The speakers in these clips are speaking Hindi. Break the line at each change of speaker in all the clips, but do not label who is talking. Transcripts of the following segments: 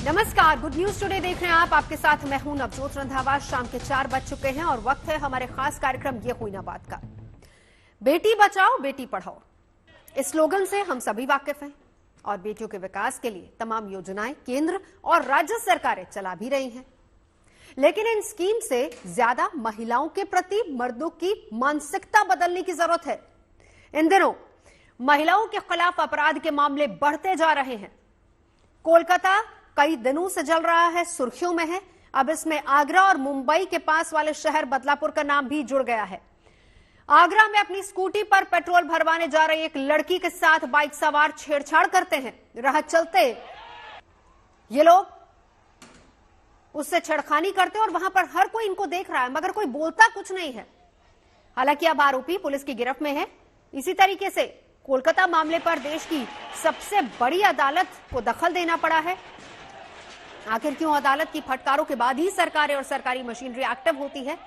नमस्कार, गुड न्यूज टुडे देख रहे हैं आप। आपके साथ मैं हूं नवजोत रंधावा। शाम के 4 बज चुके हैं और वक्त है हमारे खास कार्यक्रम ये हुई ना बात का। बेटी बचाओ बेटी पढ़ाओ, इस स्लोगन से हम सभी वाकिफ हैं और बेटियों के विकास के लिए तमाम योजनाएं केंद्र और राज्य सरकारें चला भी रही हैं। लेकिन इन स्कीम से ज्यादा महिलाओं के प्रति मर्दों की मानसिकता बदलने की जरूरत है। इन दिनों महिलाओं के खिलाफ अपराध के मामले बढ़ते जा रहे हैं। कोलकाता कई दिनों से जल रहा है, सुर्खियों में है। अब इसमें आगरा और मुंबई के पास वाले शहर बदलापुर का नाम भी जुड़ गया है। आगरा में अपनी स्कूटी पर पेट्रोल भरवाने जा रही एक लड़की के साथ बाइक सवार छेड़छाड़ करते हैं। राह चलते ये लोग उससे छेड़खानी करते हैं और वहां पर हर कोई इनको देख रहा है, मगर कोई बोलता कुछ नहीं है। हालांकि अब आरोपी पुलिस की गिरफ्त में है। इसी तरीके से कोलकाता मामले पर देश की सबसे बड़ी अदालत को दखल देना पड़ा है। आखिर क्यों अदालत की फटकारों के बाद ही सरकारें और सरकारी मशीनरी एक्टिव होती है।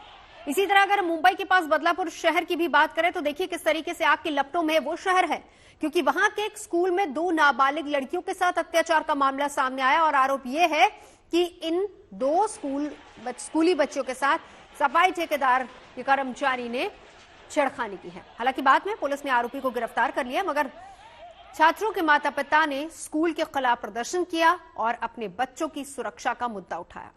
इसी तरह अगर मुंबई के पास बदलापुर शहर की भी बात करें तो देखिए किस तरीके से आग की लपटों में वो शहर है, क्योंकि वहां के एक स्कूल में 2 नाबालिग लड़कियों के साथ अत्याचार का मामला सामने आया और आरोप यह है कि इन 2 स्कूली बच्चों के साथ सफाई ठेकेदार के कर्मचारी ने छेड़खानी की है। हालांकि बाद में पुलिस ने आरोपी को गिरफ्तार कर लिया, मगर छात्रों के माता पिता ने स्कूल के खिलाफ प्रदर्शन किया और अपने बच्चों की सुरक्षा का मुद्दा उठाया।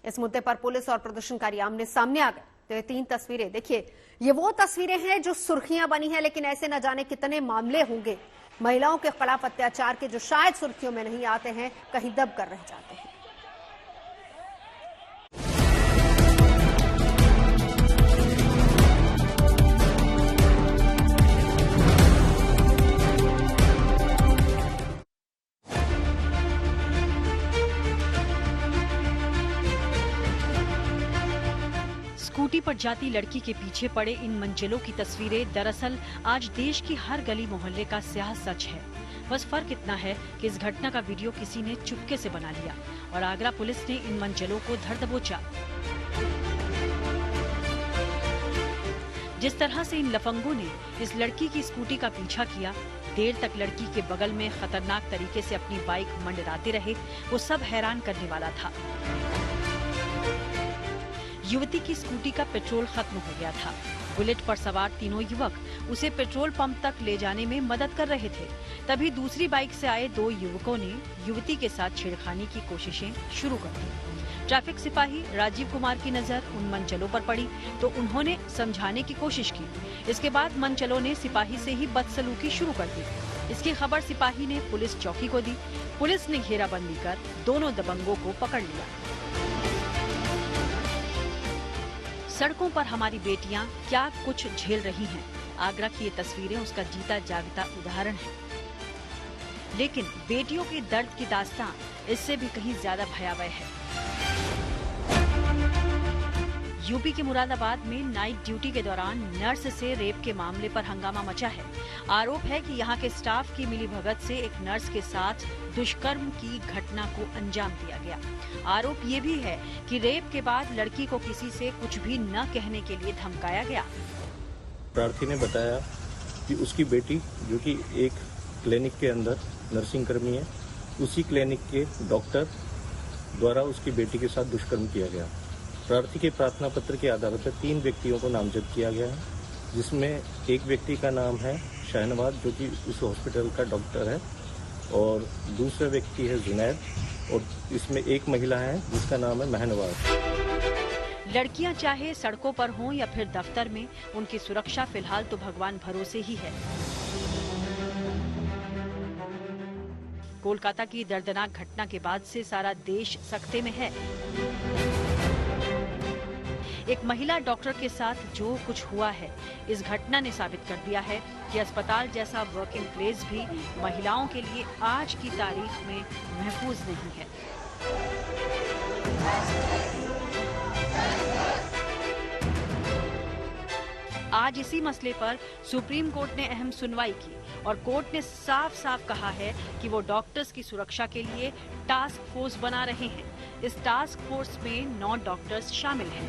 इस मुद्दे पर पुलिस और प्रदर्शनकारी आमने सामने आ गए। तो ये 3 तस्वीरें देखिए, ये वो तस्वीरें हैं जो सुर्खियां बनी हैं, लेकिन ऐसे न जाने कितने मामले होंगे महिलाओं के खिलाफ अत्याचार के जो शायद सुर्खियों में नहीं आते हैं, कहीं दब कर रह जाते हैं।
स्कूटी पर जाती लड़की के पीछे पड़े इन मंजिलों की तस्वीरें दरअसल आज देश की हर गली मोहल्ले का स्याह सच है। बस फर्क इतना है कि इस घटना का वीडियो किसी ने चुपके से बना लिया और आगरा पुलिस ने इन मंजिलों को धर दबोचा। जिस तरह से इन लफंगों ने इस लड़की की स्कूटी का पीछा किया, देर तक लड़की के बगल में खतरनाक तरीके से अपनी बाइक मंडराते रहे, वो सब हैरान करने वाला था। युवती की स्कूटी का पेट्रोल खत्म हो गया था। बुलेट पर सवार तीनों युवक उसे पेट्रोल पंप तक ले जाने में मदद कर रहे थे। तभी दूसरी बाइक से आए 2 युवकों ने युवती के साथ छेड़खानी की कोशिशें शुरू कर दी। ट्रैफिक सिपाही राजीव कुमार की नजर उन मंचलों पर पड़ी तो उन्होंने समझाने की कोशिश की। इसके बाद मंचलों ने सिपाही से ही बदसलूकी शुरू कर दी। इसकी खबर सिपाही ने पुलिस चौकी को दी। पुलिस ने घेराबंदी कर दोनों दबंगों को पकड़ लिया। सड़कों पर हमारी बेटियां क्या कुछ झेल रही हैं। आगरा की ये तस्वीरें उसका जीता जागता उदाहरण है। लेकिन बेटियों के दर्द की दास्तां इससे भी कहीं ज्यादा भयावह है। यूपी के मुरादाबाद में नाइट ड्यूटी के दौरान नर्स से रेप के मामले पर हंगामा मचा है। आरोप है कि यहां के स्टाफ की मिलीभगत से एक नर्स के साथ दुष्कर्म की घटना को अंजाम दिया गया। आरोप ये भी है कि रेप के बाद लड़की को किसी से कुछ भी न कहने के लिए धमकाया गया।
प्रार्थी ने बताया कि उसकी बेटी, जो कि एक क्लिनिक के अंदर नर्सिंग कर्मी है, उसी क्लिनिक के डॉक्टर द्वारा उसकी बेटी के साथ दुष्कर्म किया गया। प्रार्थी के प्रार्थना पत्र के आधार पर 3 व्यक्तियों को नामजद किया गया है, जिसमें एक व्यक्ति का नाम है शाहनवाज, जो कि उस हॉस्पिटल का डॉक्टर है, और दूसरा व्यक्ति है जुनैद, और इसमें एक महिला है जिसका नाम है महनवाज।
लड़कियां चाहे सड़कों पर हों या फिर दफ्तर में, उनकी सुरक्षा फिलहाल तो भगवान भरोसे ही है। कोलकाता की दर्दनाक घटना के बाद से सारा देश सख्ते में है। एक महिला डॉक्टर के साथ जो कुछ हुआ है, इस घटना ने साबित कर दिया है कि अस्पताल जैसा वर्किंग प्लेस भी महिलाओं के लिए आज की तारीख में महफूज नहीं है। आज इसी मसले पर सुप्रीम कोर्ट ने अहम सुनवाई की और कोर्ट ने साफ साफ कहा है कि वो डॉक्टर्स की सुरक्षा के लिए टास्क फोर्स बना रहे हैं। इस टास्क फोर्स में 9 डॉक्टर्स शामिल हैं।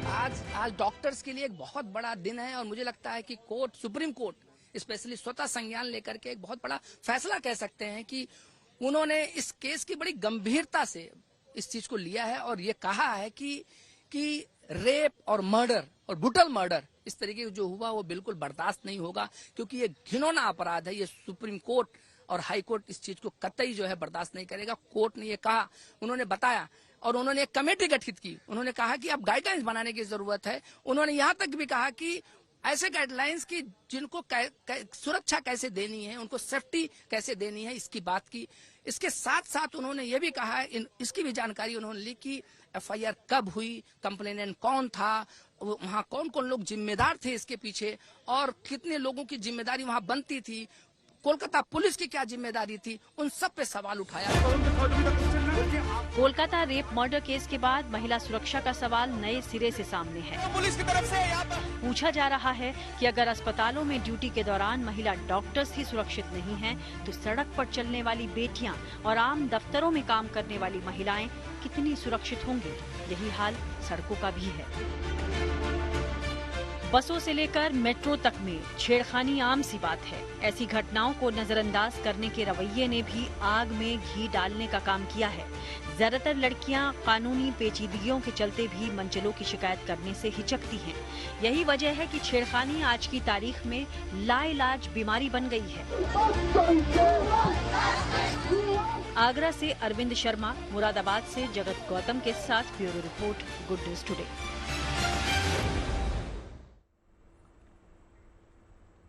आज डॉक्टर्स के लिए एक बहुत बड़ा दिन है और मुझे लगता है कि सुप्रीम कोर्ट स्पेशली स्वतः संज्ञान लेकर के एक बहुत बड़ा फैसला कह सकते हैं कि उन्होंने इस केस की बड़ी गंभीरता से इस चीज को लिया है और ये कहा है कि रेप और मर्डर और ब्रूटल मर्डर इस तरीके जो हुआ वो बिल्कुल बर्दाश्त नहीं होगा, क्योंकि ये घिनौना अपराध है। ये सुप्रीम कोर्ट और हाई कोर्ट इस चीज को कतई जो है बर्दाश्त नहीं करेगा। कोर्ट ने ये कहा, उन्होंने बताया और उन्होंने एक कमेटी गठित की। उन्होंने कहा कि अब गाइडलाइंस बनाने की जरूरत है। उन्होंने यहाँ तक भी कहा कि ऐसे गाइडलाइंस की जिनको सुरक्षा कैसे देनी है, उनको सेफ्टी कैसे देनी है, इसकी बात की। इसके साथ साथ उन्होंने ये भी कहा, इसकी भी जानकारी उन्होंने ली कि एफआईआर कब हुई, कंप्लेनेंट कौन था, वहाँ कौन कौन लोग जिम्मेदार थे इसके पीछे और कितने लोगों की जिम्मेदारी वहाँ बनती थी, कोलकाता पुलिस की क्या जिम्मेदारी थी, उन सब पे सवाल उठाया।
कोलकाता रेप मर्डर केस के बाद महिला सुरक्षा का सवाल नए सिरे से सामने है।
पुलिस की तरफ से यहाँ पर
पूछा जा रहा है कि अगर अस्पतालों में ड्यूटी के दौरान महिला डॉक्टर्स ही सुरक्षित नहीं हैं, तो सड़क पर चलने वाली बेटियां और आम दफ्तरों में काम करने वाली महिलाएं कितनी सुरक्षित होंगी। यही हाल सड़कों का भी है। बसों से लेकर मेट्रो तक में छेड़खानी आम सी बात है। ऐसी घटनाओं को नजरअंदाज करने के रवैये ने भी आग में घी डालने का काम किया है। ज्यादातर लड़कियां कानूनी पेचीदगियों के चलते भी मंचलों की शिकायत करने से हिचकती हैं। यही वजह है कि छेड़खानी आज की तारीख में लाइलाज बीमारी बन गई है। आगरा से अरविंद शर्मा, मुरादाबाद से जगत गौतम के साथ bureau report, good news today.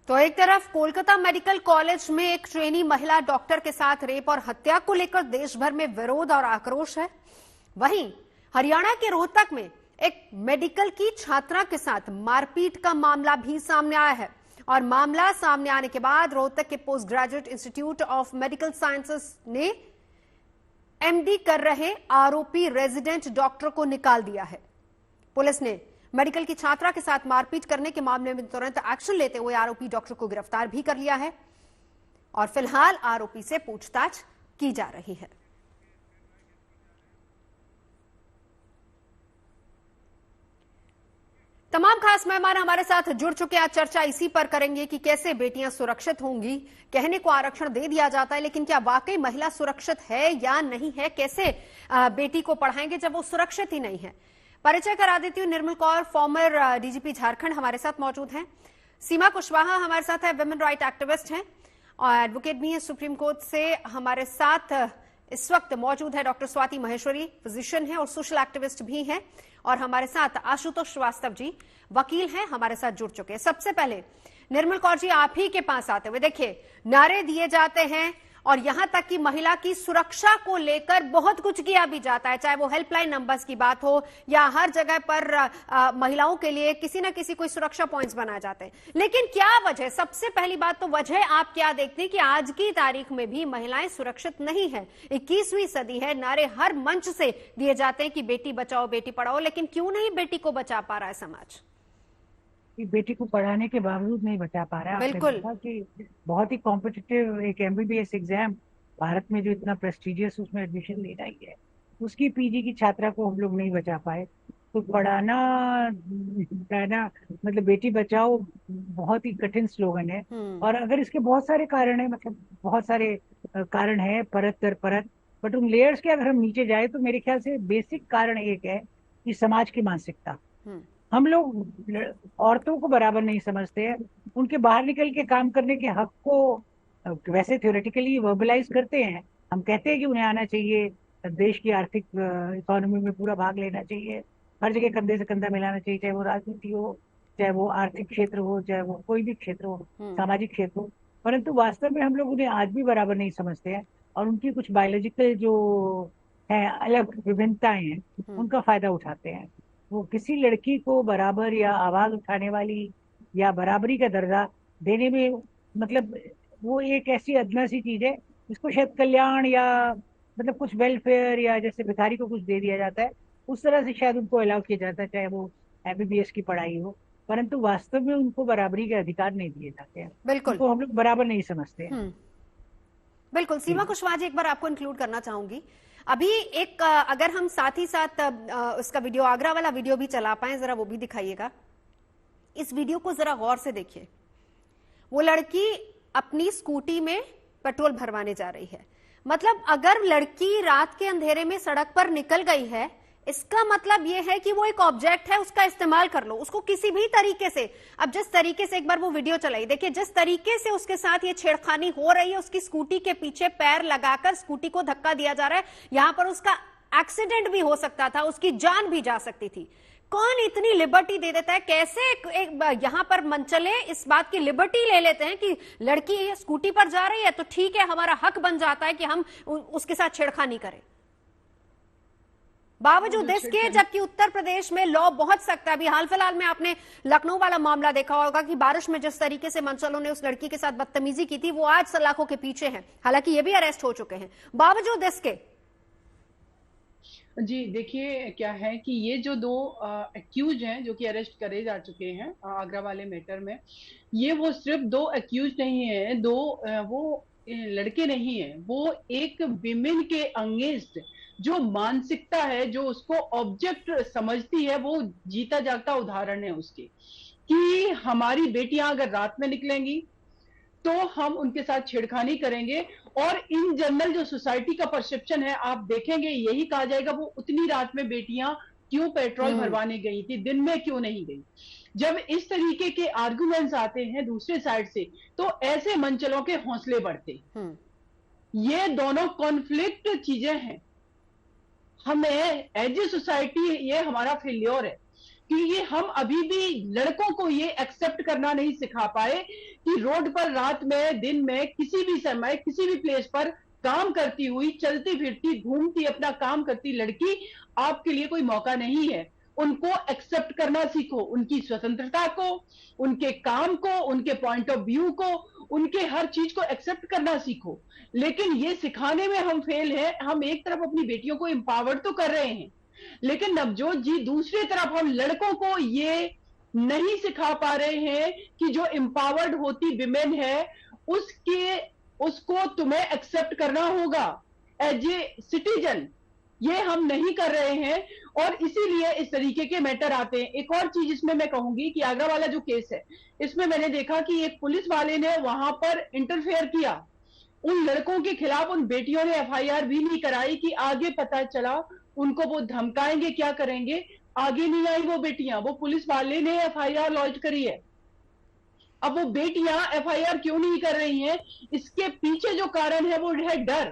तो एक तरफ कोलकाता मेडिकल कॉलेज में एक ट्रेनी महिला डॉक्टर के साथ रेप और हत्या को लेकर देश भर में विरोध और आक्रोश है, वहीं हरियाणा के रोहतक में एक मेडिकल की छात्रा के साथ मारपीट का मामला भी सामने आया है। और मामला सामने आने के बाद रोहतक के post graduate institute of medical sciences ने एमडी कर रहे आरोपी रेजिडेंट डॉक्टर को निकाल दिया है। पुलिस ने मेडिकल की छात्रा के साथ मारपीट करने के मामले में तुरंत एक्शन लेते हुए आरोपी डॉक्टर को गिरफ्तार भी कर लिया है और फिलहाल आरोपी से पूछताछ की जा रही है। तमाम खास मेहमान हमारे साथ जुड़ चुके हैं। आज चर्चा इसी पर करेंगे कि कैसे बेटियां सुरक्षित होंगी। कहने को आरक्षण दे दिया जाता है, लेकिन क्या वाकई महिला सुरक्षित है या नहीं है? कैसे बेटी को पढ़ाएंगे जब वो सुरक्षित ही नहीं है? परिचय करा देती हूँ। निर्मल कौर, फॉर्मर डीजीपी झारखंड, हमारे साथ मौजूद हैं। सीमा कुशवाहा हमारे साथ है, वुमेन राइट एक्टिविस्ट हैं और एडवोकेट भी हैं सुप्रीम कोर्ट से। हमारे साथ इस वक्त मौजूद है डॉक्टर स्वाति महेश्वरी, फिजिशियन है और सोशल एक्टिविस्ट भी हैं। और हमारे साथ आशुतोष श्रीवास्तव जी, वकील हैं, हमारे साथ जुड़ चुके हैं। सबसे पहले निर्मल कौर जी, आप ही के पास आते हुए, देखिए नारे दिए जाते हैं और यहां तक कि महिला की सुरक्षा को लेकर बहुत कुछ किया भी जाता है, चाहे वो हेल्पलाइन नंबर्स की बात हो या हर जगह पर महिलाओं के लिए किसी ना किसी कोई सुरक्षा पॉइंट्स बनाए जाते हैं। लेकिन क्या वजह, सबसे पहली बात तो वजह आप क्या देखते हैं कि आज की तारीख में भी महिलाएं सुरक्षित नहीं है? 21वीं सदी है, नारे हर मंच से दिए जाते हैं कि बेटी बचाओ बेटी पढ़ाओ, लेकिन क्यों नहीं बेटी को बचा पा रहा है समाज?
बेटी को पढ़ाने के बावजूद नहीं बचा पा रहा है।
बिल्कुल
कि बहुत ही कॉम्पिटिटिव एक एमबीबीएस एग्जाम भारत में जो इतना प्रेस्टिजियस, उसमें एडमिशन लेना ही है, उसकी पीजी की छात्रा को हम लोग नहीं बचा पाए। तो पढ़ाना मतलब बेटी बचाओ बहुत ही कठिन स्लोगन है। और अगर इसके बहुत सारे कारण है, मतलब बहुत सारे कारण है परत दर परत, बट उन लेयर्स के अगर हम नीचे जाए तो मेरे ख्याल से बेसिक कारण एक है कि समाज की मानसिकता। हम लोग औरतों को बराबर नहीं समझते हैं, उनके बाहर निकल के काम करने के हक को वैसे थ्योरेटिकली वर्बलाइज करते हैं। हम कहते हैं कि उन्हें आना चाहिए, देश की आर्थिक इकोनॉमी में पूरा भाग लेना चाहिए, हर जगह कंधे से कंधा मिलाना चाहिए, चाहे वो राजनीति हो, चाहे वो आर्थिक क्षेत्र हो, चाहे वो कोई भी क्षेत्र हो, सामाजिक क्षेत्र हो। परंतु वास्तव में हम लोग उन्हें आज भी बराबर नहीं समझते हैं और उनकी कुछ बायोलॉजिकल जो है अलग विभिन्नताएं हैं उनका फायदा उठाते हैं। वो किसी लड़की को बराबर या आवाज उठाने वाली या बराबरी का दर्जा देने में, मतलब वो एक ऐसी अदना सी चीज है जिसको शायद कल्याण या मतलब कुछ वेलफेयर या जैसे भिखारी को कुछ दे दिया जाता है, उस तरह से शायद उनको अलाउ किया जाता है, चाहे वो एमबीबीएस की पढ़ाई हो, परंतु वास्तव में उनको बराबरी के अधिकार नहीं दिए जाते हैं।
बिल्कुल,
उनको हम लोग बराबर नहीं समझते हैं।
बिल्कुल। सीमा कुशवाहा जी, एक बार आपको इंक्लूड करना चाहूंगी। अभी एक अगर हम साथ ही साथ उसका वीडियो, आगरा वाला वीडियो भी चला पाए, जरा वो भी दिखाइएगा। इस वीडियो को जरा गौर से देखिए। वो लड़की अपनी स्कूटी में पेट्रोल भरवाने जा रही है, मतलब अगर लड़की रात के अंधेरे में सड़क पर निकल गई है, इसका मतलब यह है कि वो एक ऑब्जेक्ट है, उसका इस्तेमाल कर लो, उसको किसी भी तरीके से। अब जिस तरीके से एक बार वो वीडियो चलाई, देखिए जिस तरीके से उसके साथ ये छेड़खानी हो रही है, उसकी स्कूटी के पीछे पैर लगाकर स्कूटी को धक्का दिया जा रहा है, यहां पर उसका एक्सीडेंट भी हो सकता था, उसकी जान भी जा सकती थी। कौन इतनी लिबर्टी दे देता है? कैसे यहां पर मनचले इस बात की लिबर्टी ले लेते हैं कि लड़की स्कूटी पर जा रही है तो ठीक है, हमारा हक बन जाता है कि हम उसके साथ छेड़खानी करें, बावजूद इसके जबकि उत्तर प्रदेश में लॉ बहुत सख्त है। अभी हाल फिलहाल में आपने लखनऊ वाला मामला देखा होगा कि बारिश में जिस तरीके से मनचलों ने उस लड़की के साथ बदतमीजी की थी, वो आज सलाखों के पीछे हैं, हालांकि ये भी अरेस्ट हो चुके हैं। बावजूद इसके
जी देखिए क्या है कि ये जो दो एक्यूज हैं जो कि अरेस्ट करे जा चुके हैं आगरा वाले मैटर में, ये वो सिर्फ दो एक्यूज नहीं है, वो लड़के नहीं है, वो एक विमेन के अगेंस्ट जो मानसिकता है, जो उसको ऑब्जेक्ट समझती है, वो जीता जागता उदाहरण है उसके, कि हमारी बेटियां अगर रात में निकलेंगी तो हम उनके साथ छेड़खानी करेंगे। और इन जनरल जो सोसाइटी का परसेप्शन है, आप देखेंगे यही कहा जाएगा वो उतनी रात में बेटियां क्यों पेट्रोल भरवाने गई थी, दिन में क्यों नहीं गई। जब इस तरीके के आर्गुमेंट्स आते हैं दूसरे साइड से, तो ऐसे मनचलों के हौसले बढ़ते। ये दोनों कॉन्फ्लिक्ट चीजें हैं। हमें एज ए सोसाइटी ये हमारा फेल्योर है कि ये हम अभी भी लड़कों को ये एक्सेप्ट करना नहीं सिखा पाए कि रोड पर रात में, दिन में, किसी भी समय, किसी भी प्लेस पर काम करती हुई, चलती फिरती, घूमती, अपना काम करती लड़की आपके लिए कोई मौका नहीं है। उनको एक्सेप्ट करना सीखो, उनकी स्वतंत्रता को, उनके काम को, उनके पॉइंट ऑफ व्यू को, उनके हर चीज को एक्सेप्ट करना सीखो। लेकिन ये सिखाने में हम फेल हैं। हम एक तरफ अपनी बेटियों को एम्पावर तो कर रहे हैं, लेकिन नवजोत जी दूसरी तरफ हम लड़कों को ये नहीं सिखा पा रहे हैं कि जो एम्पावर्ड होती विमेन है उसको तुम्हें एक्सेप्ट करना होगा एज ए सिटीजन। ये हम नहीं कर रहे हैं और इसीलिए इस तरीके के मैटर आते हैं। एक और चीज इसमें मैं कहूंगी कि आगरा वाला जो केस है, इसमें मैंने देखा कि एक पुलिस वाले ने वहां पर इंटरफेयर किया, उन लड़कों के खिलाफ उन बेटियों ने एफआईआर भी नहीं कराई कि आगे पता चला उनको वो धमकाएंगे, क्या करेंगे, आगे नहीं आई वो बेटियां। वो पुलिस वाले ने एफआईआर लॉन्च करी है। अब वो बेटियां एफआईआर क्यों नहीं कर रही हैं? इसके पीछे जो कारण है वो है डर,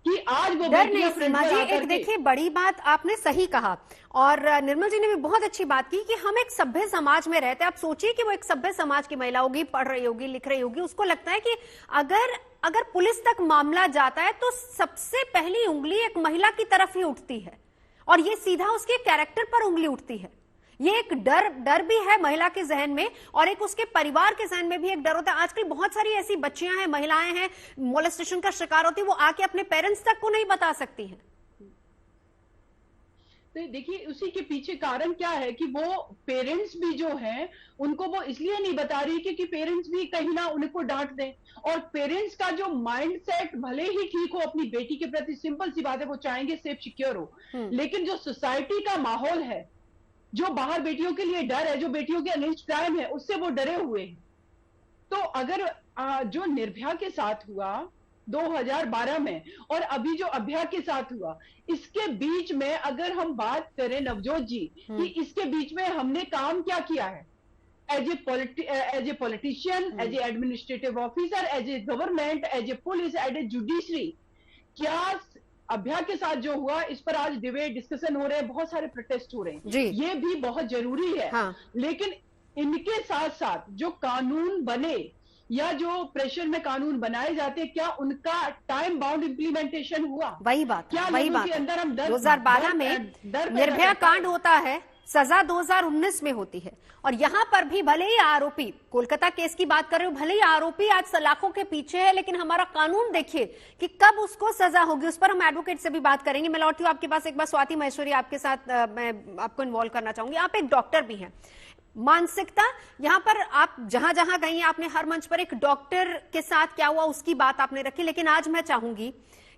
कि आज वो
डर नहीं। सीमा जी, एक देखिए बड़ी बात आपने सही कहा, और निर्मल जी ने भी बहुत अच्छी बात की कि हम एक सभ्य समाज में रहते हैं। आप सोचिए कि वो एक सभ्य समाज की महिला होगी, पढ़ रही होगी, लिख रही होगी, उसको लगता है कि अगर पुलिस तक मामला जाता है तो सबसे पहली उंगली एक महिला की तरफ ही उठती है, और ये सीधा उसके कैरेक्टर पर उंगली उठती है। ये एक डर भी है महिला के जहन में, और एक उसके परिवार के जहन में भी एक डर होता है। आजकल बहुत सारी ऐसी बच्चियां हैं, महिलाएं हैं, मोलेस्टेशन का शिकार होती है, वो आके अपने पेरेंट्स तक को नहीं बता सकती हैं।
तो देखिए उसी के पीछे कारण क्या है कि वो पेरेंट्स भी जो हैं उनको वो इसलिए नहीं बता रही क्योंकि पेरेंट्स भी कहीं ना उनको डांट दें। और पेरेंट्स का जो माइंडसेट भले ही ठीक हो अपनी बेटी के प्रति, सिंपल सी बात है, वो चाहेंगे सेफ सिक्योर हो, लेकिन जो सोसाइटी का माहौल है, जो बाहर बेटियों के लिए डर है, जो बेटियों के अगेंस्ट क्राइम है, उससे वो डरे हुए हैं। तो अगर जो निर्भया के साथ हुआ 2012 में और अभी जो अभया के साथ हुआ, इसके बीच में अगर हम बात करें नवजोत जी कि इसके बीच में हमने काम क्या किया है as a politician, as a administrative officer, as a government, as a police, as a judiciary, क्या अभ्या के साथ जो हुआ इस पर आज डिबेट डिस्कशन हो रहे हैं, बहुत सारे प्रोटेस्ट हो रहे हैं, ये भी बहुत जरूरी है। हाँ। लेकिन इनके साथ साथ जो कानून बने या जो प्रेशर में कानून बनाए जाते, क्या उनका टाइम बाउंड इंप्लीमेंटेशन हुआ?
वही बात,
क्या
वही बात
के अंदर हम
2012 में निर्भया कांड होता है, सजा 2019 में होती है, और यहां पर भी भले ही आरोपी, कोलकाता केस की बात कर रहे हो, भले ही आरोपी आज सलाखों के पीछे है, लेकिन हमारा कानून देखिए कि कब उसको सजा होगी। उस पर हम एडवोकेट से भी बात करेंगे। मैं लौटती हूँ आपके पास एक बार, स्वाति महेश्वरी आपके साथ मैं आपको इन्वॉल्व करना चाहूंगी। आप एक डॉक्टर भी हैं, मानसिकता यहां पर आप जहां जहां गई आपने हर मंच पर एक डॉक्टर के साथ क्या हुआ उसकी बात आपने रखी, लेकिन आज मैं चाहूंगी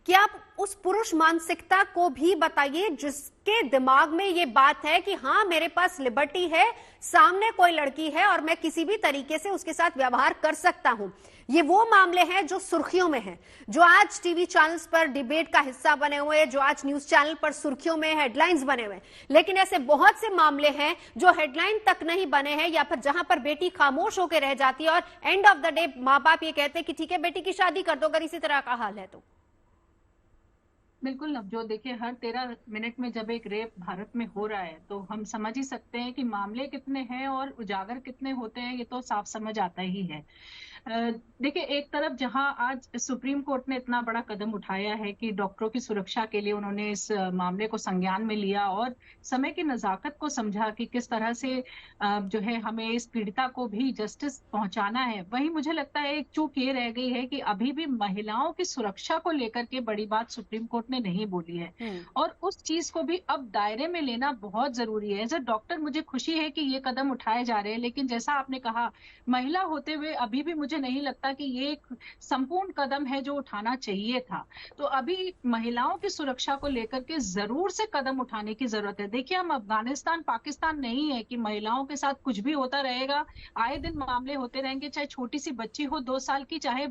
कि आप उस पुरुष मानसिकता को भी बताइए जिसके दिमाग में ये बात है कि हाँ मेरे पास लिबर्टी है, सामने कोई लड़की है और मैं किसी भी तरीके से उसके साथ व्यवहार कर सकता हूं। ये वो मामले हैं जो सुर्खियों में हैं, जो आज टीवी चैनल्स पर डिबेट का हिस्सा बने हुए हैं, जो आज न्यूज चैनल पर सुर्खियों में हेडलाइंस बने हुए हैं। लेकिन ऐसे बहुत से मामले हैं जो हेडलाइन तक नहीं बने हैं, या फिर जहां पर बेटी खामोश होकर रह जाती है और एंड ऑफ द डे माँ बाप ये कहते हैं कि ठीक है बेटी की शादी कर दो अगर इसी तरह का हाल है तो।
बिल्कुल नवजोत, देखिए हर 13 मिनट में जब एक रेप भारत में हो रहा है तो हम समझ ही सकते हैं कि मामले कितने हैं और उजागर कितने होते हैं, ये तो साफ समझ आता ही है। देखिए एक तरफ जहां आज सुप्रीम कोर्ट ने इतना बड़ा कदम उठाया है कि डॉक्टरों की सुरक्षा के लिए उन्होंने इस मामले को संज्ञान में लिया और समय की नजाकत को समझा कि किस तरह से जो है हमें इस पीड़िता को भी जस्टिस पहुंचाना है, वहीं मुझे लगता है एक चूक ये रह गई है कि अभी भी महिलाओं की सुरक्षा को लेकर के बड़ी बात सुप्रीम कोर्ट ने नहीं बोली है और उस चीज को भी अब दायरे में लेना बहुत जरूरी है। एज अ डॉक्टर मुझे खुशी है कि ये कदम उठाए जा रहे हैं, लेकिन जैसा आपने कहा महिला होते हुए अभी भी मुझे नहीं लगता कि ये एक संपूर्ण कदम है जो उठाना चाहिए था। तो अभी महिलाओं की सुरक्षा को लेकर के जरूर से कदम उठाने की जरूरत है। देखिए हम अफगानिस्तान पाकिस्तान नहीं है कि महिलाओं के साथ कुछ भी होता रहेगा, आए दिन मामले होते रहेंगे, चाहे छोटी सी बच्ची हो 2 साल की, चाहे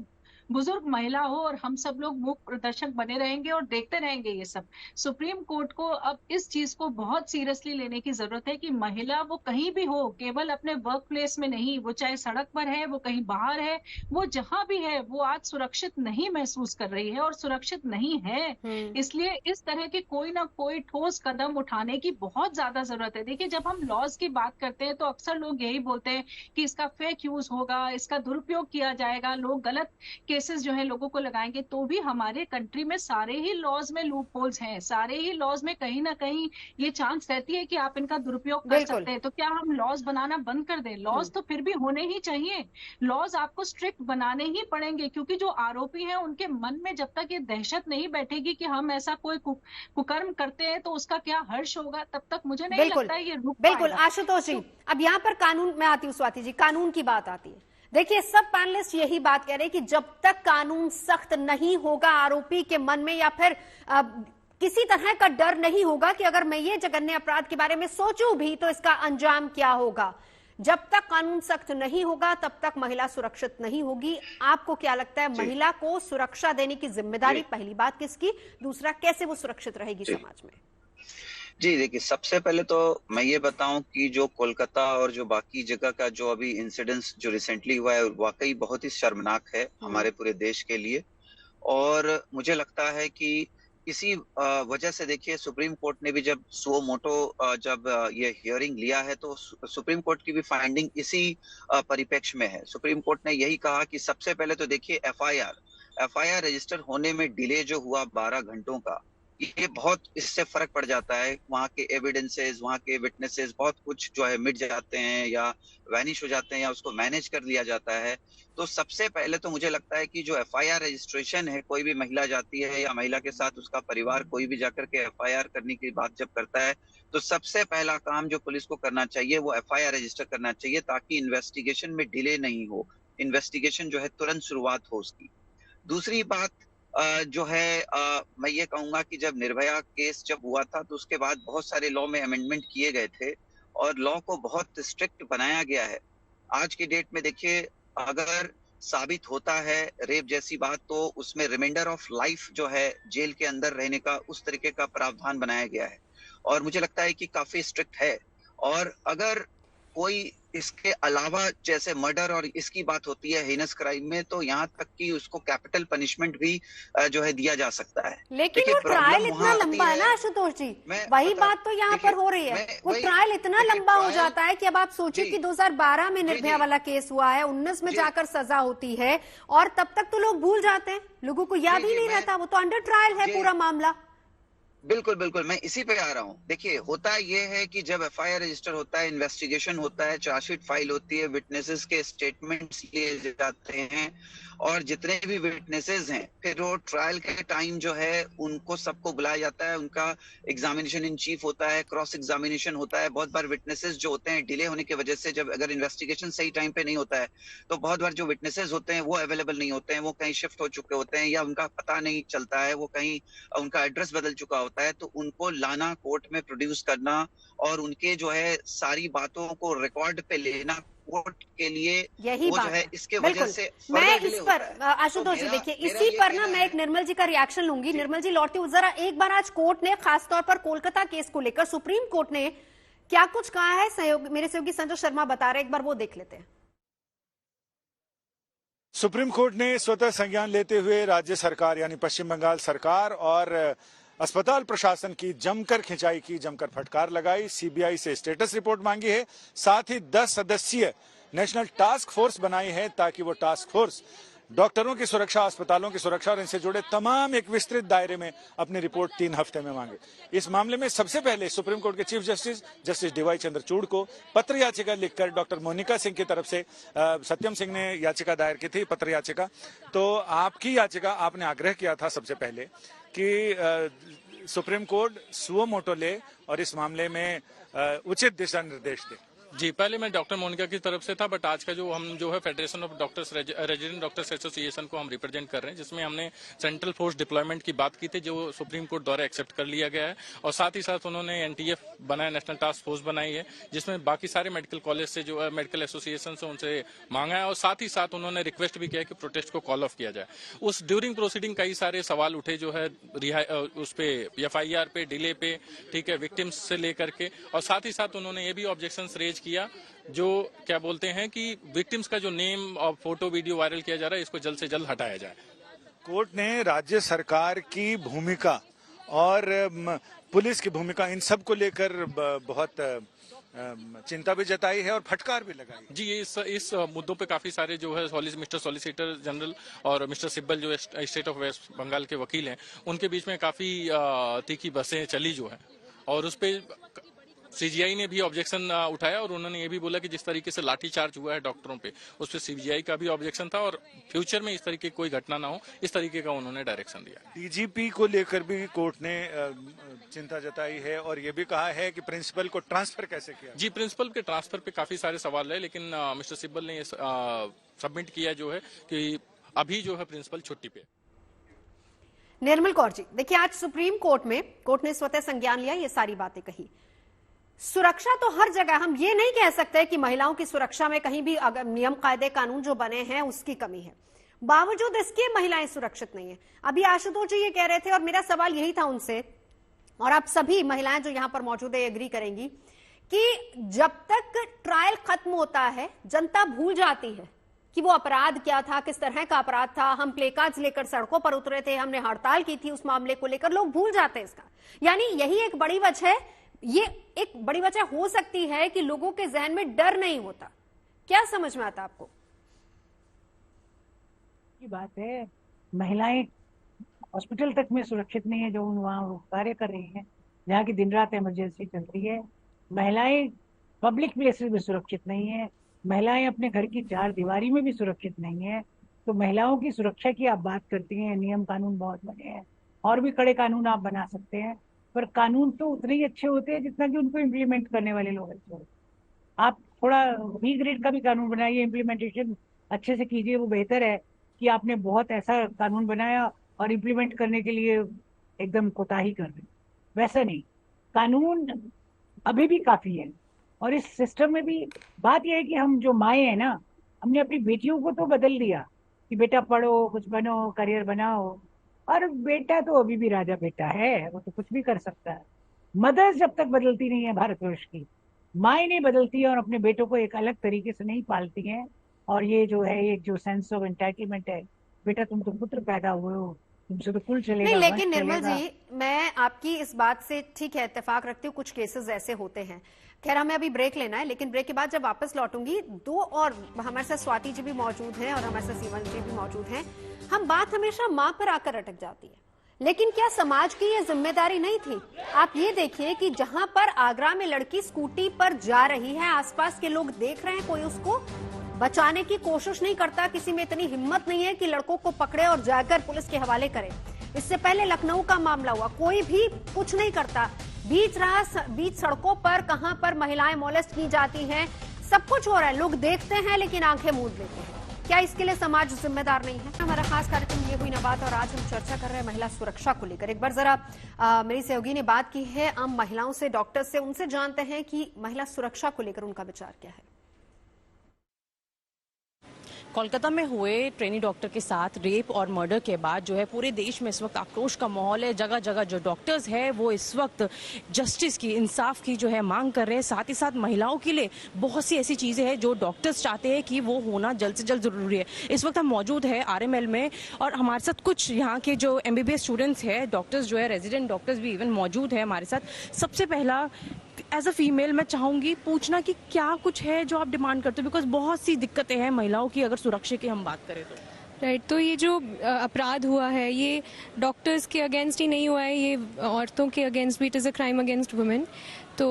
बुजुर्ग महिला हो, और हम सब लोग मूक प्रदर्शक बने रहेंगे और देखते रहेंगे ये सब। सुप्रीम कोर्ट को अब इस चीज को बहुत सीरियसली लेने की जरूरत है कि महिला वो कहीं भी हो, केवल अपने वर्क प्लेस में नहीं, वो चाहे सड़क पर है, वो कहीं बाहर है, वो जहां भी है, वो आज सुरक्षित नहीं महसूस कर रही है और सुरक्षित नहीं है। इसलिए इस तरह के कोई ना कोई ठोस कदम उठाने की बहुत ज्यादा जरूरत है। देखिए जब हम लॉज की बात करते हैं तो अक्सर लोग यही बोलते हैं कि इसका फेक यूज होगा, इसका दुरुपयोग किया जाएगा, लोग गलत केसेस जो है लोगों को लगाएंगे, तो भी हमारे कंट्री में सारे ही लॉज में लूप होल्स हैं, सारे ही लॉज में कहीं ना कहीं ये चांस रहती है कि आप इनका दुरुपयोग कर सकते हैं। तो क्या हम लॉज बनाना बंद कर दें? लॉज तो फिर भी होने ही चाहिए, लॉज आपको स्ट्रिक्ट बनाने ही पड़ेंगे, क्योंकि जो आरोपी हैं उनके मन में जब तक ये दहशत नहीं बैठेगी कि हम ऐसा कोई कुकर्म करते हैं तो उसका क्या हर्ष होगा, तब तक मुझे नहीं लगता है ये रुक पाएगा।
बिल्कुल आशुतोष जी, अब यहाँ पर कानून में आती हूँ, स्वाति जी कानून की बात आती है। देखिए सब पैनलिस्ट यही बात कह रहे हैं कि जब तक कानून सख्त नहीं होगा आरोपी के मन में, या फिर किसी तरह का डर नहीं होगा कि अगर मैं ये जघन्य अपराध के बारे में सोचूं भी तो इसका अंजाम क्या होगा, जब तक कानून सख्त नहीं होगा तब तक महिला सुरक्षित नहीं होगी। आपको क्या लगता है महिला को सुरक्षा देने की जिम्मेदारी पहली बात किसकी, दूसरा कैसे वो सुरक्षित रहेगी समाज में?
जी देखिए, सबसे पहले तो मैं ये बताऊं कि जो कोलकाता और जो बाकी जगह का जो अभी इंसिडेंस जो रिसेंटली हुआ है वाकई बहुत ही शर्मनाक है हमारे पूरे देश के लिए। और मुझे लगता है कि इसी वजह से देखिए सुप्रीम कोर्ट ने भी जब सुओ मोटो जब ये हियरिंग लिया है तो सुप्रीम कोर्ट की भी फाइंडिंग इसी परिप्रेक्ष्य में है। सुप्रीम कोर्ट ने यही कहा कि सबसे पहले तो देखिए एफआईआर रजिस्टर होने में डिले जो हुआ 12 घंटों का, ये बहुत इससे फर्क पड़ जाता है। वहाँ के एविडेंसेस, वहाँ के विटनेसेस बहुत कुछ जो है मिट जाते हैं या वैनिश हो जाते हैं या उसको मैनेज कर लिया जाता है। तो सबसे पहले तो मुझे लगता है कि जो एफआईआर रजिस्ट्रेशन है, कोई भी महिला जाती है या महिला के साथ उसका परिवार कोई भी जाकर के एफआईआर करने की बात जब करता है तो सबसे पहला काम जो पुलिस को करना चाहिए वो एफआईआर रजिस्टर करना चाहिए, ताकि इन्वेस्टिगेशन में डिले नहीं हो, इन्वेस्टिगेशन जो है तुरंत शुरुआत हो उसकी। दूसरी बात जो है मैं ये कहूंगा कि जब निर्भया केस जब हुआ था तो उसके बाद बहुत सारे लॉ में अमेंडमेंट किए गए थे और लॉ को बहुत स्ट्रिक्ट बनाया गया है। आज की डेट में देखिए अगर साबित होता है रेप जैसी बात तो उसमें रिमाइंडर ऑफ लाइफ जो है जेल के अंदर रहने का उस तरीके का प्रावधान बनाया गया है और मुझे लगता है कि काफी स्ट्रिक्ट है। और अगर कोई इसके अलावा जैसे मर्डर और इसकी बात होती है हेनस क्राइम में, तो यहाँ तक कि उसको कैपिटल पनिशमेंट भी जो है दिया जा सकता है।
लेकिन वो ट्रायल इतना लंबा है ना आशुतोष जी, वही बात तो यहाँ पर हो रही है, वो ट्रायल इतना लंबा हो जाता है कि अब आप सोचिए कि 2012 में निर्भया वाला केस हुआ है, 19 में जाकर सजा होती है और तब तक तो लोग भूल जाते हैं, लोगों को याद ही नहीं रहता, वो तो अंडर ट्रायल है पूरा मामला।
बिल्कुल बिल्कुल, मैं इसी पे आ रहा हूँ। देखिए होता ये है कि जब एफआईआर रजिस्टर होता है, इन्वेस्टिगेशन होता है, चार्जशीट फाइल होती है, विटनेसेस के स्टेटमेंट्स लिए जाते हैं और जितने भी विटनेसेस हैं, फिर वो ट्रायल के टाइम जो है उनको सबको बुलाया जाता है, उनका एग्जामिनेशन इन चीफ होता है, क्रॉस एग्जामिनेशन होता है। बहुत बार विटनेसेस जो होते हैं डिले होने की वजह से, जब अगर इन्वेस्टिगेशन सही टाइम पे नहीं होता है तो बहुत बार जो विटनेसेस होते हैं वो अवेलेबल नहीं होते हैं, वो कहीं शिफ्ट हो चुके होते हैं या उनका पता नहीं चलता है, वो कहीं उनका एड्रेस बदल चुका होता है, तो उनको लाना, कोर्ट में प्रोड्यूस करना और उनके जो है सारी बातों को रिकॉर्ड पे लेना कोर्ट के लिए,
यही
वो
बात
जो है
है।
इसके
बिल्कुल।
वजह से
मैं इस पर आशुतोष जी, देखिए इसी पर ना मैं एक निर्मल जी का रिएक्शन लूंगी। निर्मल जी लौटती हूँ जरा, एक बार आज कोर्ट ने खासतौर पर कोलकाता केस को लेकर सुप्रीम कोर्ट ने क्या कुछ कहा है, मेरे सहयोगी संजय शर्मा बता रहे, एक बार वो देख लेते हैं।
सुप्रीम कोर्ट ने स्वतः संज्ञान लेते हुए राज्य सरकार यानी पश्चिम बंगाल सरकार और अस्पताल प्रशासन की जमकर खिंचाई की, जमकर फटकार लगाई। सीबीआई से स्टेटस रिपोर्ट मांगी है, साथ ही 10 सदस्यीय नेशनल टास्क फोर्स बनाई है ताकि वो टास्क फोर्स डॉक्टरों की सुरक्षा, अस्पतालों की सुरक्षा और इनसे जुड़े तमाम एक विस्तृत दायरे में अपनी रिपोर्ट 3 हफ्ते में मांगे। इस मामले में सबसे पहले सुप्रीम कोर्ट के चीफ जस्टिस डीवाई चंद्रचूड़ को पत्र याचिका लिखकर डॉक्टर मोनिका सिंह की तरफ से सत्यम सिंह ने याचिका दायर की थी, पत्र याचिका। तो आपकी याचिका, आपने आग्रह किया था सबसे पहले कि सुप्रीम कोर्ट सुओ मोटो ले और इस मामले में उचित दिशा निर्देश दे।
जी, पहले मैं डॉक्टर मोनिका की तरफ से था, बट आज का जो हम जो है federation of doctors, resident doctors association को हम रिप्रेजेंट कर रहे हैं, जिसमें हमने सेंट्रल फोर्स डिप्लॉयमेंट की बात की थी, जो सुप्रीम कोर्ट द्वारा एक्सेप्ट कर लिया गया है। और साथ ही साथ उन्होंने एनटीएफ बनाया, नेशनल टास्क फोर्स बनाई है, जिसमें बाकी सारे मेडिकल कॉलेज से जो है मेडिकल एसोसिएशन से उनसे मांगा है। और साथ ही साथ उन्होंने रिक्वेस्ट भी किया कि प्रोटेस्ट को कॉल ऑफ किया जाए। उस ड्यूरिंग प्रोसीडिंग कई सारे सवाल उठे, जो है उस पे FIR पे, डिले पे, ठीक है, विक्टिम्स से लेकर के। और साथ ही साथ उन्होंने ये भी ऑब्जेक्शन रेज किया, जो क्या बोलते हैं कि विक्टिम्स का जो नेम और फोटो वीडियो वायरल किया जा रहा है, इसको जल्द से जल्द हटाया जाए।
कोर्ट ने राज्य सरकार की भूमिका और पुलिस की भूमिका, इन सब को लेकर बहुत चिंता भी जताई है और फटकार भी लगाई।
जी, इस मुद्दों पे काफी सारे जो है मिस्टर सॉलिसिटर जनरल और मिस्टर सिब्बल जो स्टेट ऑफ वेस्ट बंगाल के वकील हैं, उनके बीच में काफी तीखी बहसें चली जो है। और उस पे सीजीआई ने भी ऑब्जेक्शन उठाया और उन्होंने ये भी बोला कि जिस तरीके से लाठीचार्ज हुआ है डॉक्टरों पे, उस पर सीजीआई का भी ऑब्जेक्शन था और फ्यूचर में इस तरीके की कोई घटना ना हो, इस तरीके का उन्होंने डायरेक्शन दिया।
डीजीपी को लेकर भी कोर्ट ने चिंता जताई है और ये भी कहा है कि प्रिंसिपल को ट्रांसफर कैसे किया।
जी, प्रिंसिपल के ट्रांसफर पे काफी सारे सवाल है, लेकिन मिस्टर सिब्बल ने सबमिट किया जो है कि अभी जो है प्रिंसिपल छुट्टी पे।
निर्मल कौर जी, देखिए आज सुप्रीम कोर्ट में कोर्ट ने स्वतः संज्ञान लिया, ये सारी बातें कही। सुरक्षा तो हर जगह, हम ये नहीं कह सकते कि महिलाओं की सुरक्षा में कहीं भी अगर नियम कायदे कानून जो बने हैं उसकी कमी है, बावजूद इसके महिलाएं सुरक्षित नहीं है। अभी आशुतोष जी ये कह रहे थे और मेरा सवाल यही था उनसे, और आप सभी महिलाएं जो यहां पर मौजूद है एग्री करेंगी कि जब तक ट्रायल खत्म होता है जनता भूल जाती है कि वो अपराध क्या था, किस तरह का अपराध था। हम प्ले कार्ड्स लेकर सड़कों पर उतरे थे, हमने हड़ताल की थी उस मामले को लेकर, लोग भूल जाते हैं इसका। यानी यही एक बड़ी वजह है, ये एक बड़ी वजह हो सकती है कि लोगों के जहन में डर नहीं होता। क्या समझ में आता आपको?
ये बात है, महिलाएं हॉस्पिटल तक में सुरक्षित नहीं है जो वहाँ कार्य कर रही हैं, जहाँ की दिन रात इमरजेंसी चल रही है। महिलाएं पब्लिक प्लेसेस में सुरक्षित नहीं है, महिलाएं अपने घर की 4 दीवारी में भी सुरक्षित नहीं है। तो महिलाओं की सुरक्षा की आप बात करती हैं, नियम कानून बहुत बने हैं, और भी कड़े कानून आप बना सकते हैं, पर कानून तो उतने ही अच्छे होते हैं जितना कि उनको इम्प्लीमेंट करने वाले लोग अच्छे होते हैं। आप थोड़ा बी ग्रेड का भी कानून बनाइए, इम्प्लीमेंटेशन अच्छे से कीजिए, वो बेहतर है कि आपने बहुत ऐसा कानून बनाया और इम्प्लीमेंट करने के लिए एकदम कोताही कर रहे। वैसा नहीं, कानून अभी भी काफी है। और इस सिस्टम में भी बात यह है कि हम जो माए हैं ना, हमने अपनी बेटियों को तो बदल दिया कि बेटा पढ़ो, कुछ बनो, करियर बनाओ, और बेटा तो अभी भी राजा बेटा है, वो तो कुछ भी कर सकता है। मदर्स जब तक बदलती नहीं है भारतवर्ष की, माएँ नहीं बदलती है और अपने बेटों को एक अलग तरीके से नहीं पालती हैं, और ये जो है एक जो सेंस ऑफ एंटाइटलमेंट है, बेटा तुम तो पुत्र पैदा हुए हो, तुमसे तो कुल चलेगा।
नहीं, लेकिन निर्मल जी मैं आपकी इस बात से ठीक है इत्तेफाक रखती हूँ, कुछ केसेस ऐसे होते हैं। खैर हमें अभी ब्रेक लेना है, लेकिन ब्रेक के बाद जब वापस लौटूंगी 2 और हमारे साथ स्वाति जी भी मौजूद हैं और हमारे साथ सीवन जी भी मौजूद हैं। हम बात हमेशा माँ पर आकर अटक जाती है, लेकिन क्या समाज की ये जिम्मेदारी नहीं थी? आप ये देखिए कि जहां पर आगरा में लड़की स्कूटी पर जा रही है, आसपास के लोग देख रहे हैं, कोई उसको बचाने की कोशिश नहीं करता, किसी में इतनी हिम्मत नहीं है कि लड़कों को पकड़े और जाकर पुलिस के हवाले करे। इससे पहले लखनऊ का मामला हुआ, कोई भी कुछ नहीं करता। बीच सड़कों पर कहां पर महिलाएं मोलेस्ट की जाती हैं, सब कुछ हो रहा है, लोग देखते हैं लेकिन आंखें मूंद लेते हैं। क्या इसके लिए समाज जिम्मेदार नहीं है? हमारा खास कार्यक्रम ये हुई ना बात, और आज हम चर्चा कर रहे हैं महिला सुरक्षा को लेकर। एक बार जरा मेरी सहयोगी ने बात की है आम महिलाओं से, डॉक्टर से, उनसे जानते हैं कि महिला सुरक्षा को लेकर उनका विचार क्या है।
कोलकाता में हुए ट्रेनी डॉक्टर के साथ रेप और मर्डर के बाद जो है पूरे देश में इस वक्त आक्रोश का माहौल है। जगह जगह जो डॉक्टर्स है वो इस वक्त जस्टिस की, इंसाफ की जो है मांग कर रहे हैं। साथ ही साथ महिलाओं के लिए बहुत सी ऐसी चीजें हैं जो डॉक्टर्स चाहते हैं कि वो होना जल्द से जल्द जरूरी है। इस वक्त हम मौजूद है RML में, और हमारे साथ कुछ यहाँ के जो MBBS स्टूडेंट्स है, डॉक्टर्स जो है, रेजिडेंट डॉक्टर्स भी इवन मौजूद है हमारे साथ। सबसे पहला एज अ फीमेल मैं चाहूंगी पूछना कि क्या कुछ है जो आप डिमांड करते हो, बिकॉज बहुत सी दिक्कतें हैं महिलाओं की अगर सुरक्षा की हम बात करें तो।
राइट, तो ये जो अपराध हुआ है ये डॉक्टर्स के अगेंस्ट ही नहीं हुआ है, ये औरतों के अगेंस्ट भी, it is a crime against women. तो